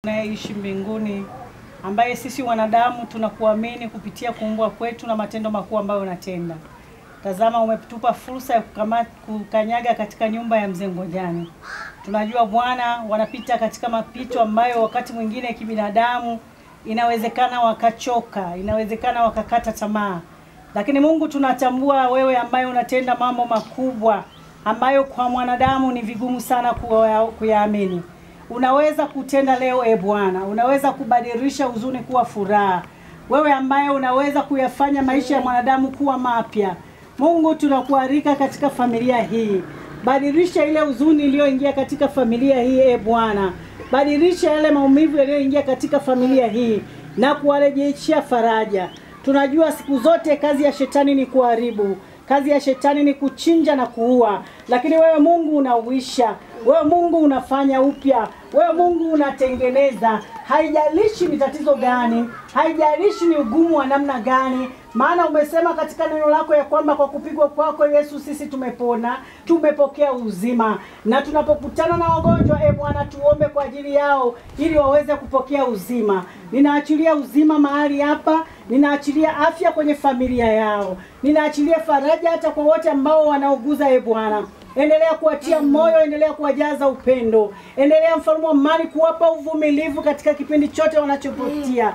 Unayeishi mbinguni, ambaye sisi wanadamu tunakuamini kupitia kuumbwa kwetu na matendo makuu ambayo unatenda. Tazama, umetupa fursa ya kukanyaga katika nyumba ya mzee Ngojani. Tunajua Bwana, wanapita katika mapito ambayo wakati mwingine kibinadamu inawezekana wakachoka, inawezekana wakakata tamaa. Lakini Mungu, tunatambua wewe ambaye unatenda mambo makubwa ambayo kwa mwanadamu ni vigumu sana kuyaamini. Unaweza kutenda leo Bwana, unaweza kubadilisha huzuni kuwa furaha. Wewe ambaye unaweza kuyafanya maisha ya mwanadamu kuwa mapya. Mungu, tunakualika katika familia hii. Badilisha ile huzuni iliyoingia katika familia hii Bwana. Badilisha yale maumivu yaliyoingia katika familia hii na kuwarejeshia faraja. Tunajua siku zote kazi ya shetani ni kuharibu. Kazi ya shetani ni kuchinja na kuua. Lakini wewe Mungu unauisha. Wewe Mungu unafanya upya. Wewe Mungu unatengeneza. Haijalishi ni tatizo gani, haijalishi ni ugumu wa namna gani, maana umesema katika neno lako ya kwamba kwa kupigwa kwako Yesu sisi tumepona, tumepokea uzima. Na tunapokutana na wagonjwa Bwana, tuombe kwa ajili yao ili waweze kupokea uzima. Ninaachilia uzima mahali hapa, ninaachilia afya kwenye familia yao. Ninaachilia faraja hata kwa wote ambao wanauguza Bwana. Endelea kuatia moyo, endelea kuwajaza upendo. Endelea mfalme wa amani kuwapa uvumilivu katika kipindi chote wanachopitia.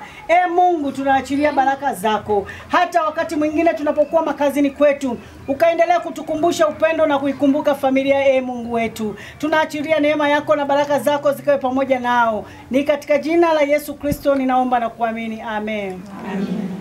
Mungu, tunaachilia baraka zako. Hata wakati mwingine tunapokuwa makazini kwetu, ukaendelea kutukumbusha upendo na kuikumbuka familia Mungu wetu. Tunaachilia neema yako na baraka zako zikawe pamoja nao. Ni katika jina la Yesu Kristo ninaomba na kuamini. Amen. Amen.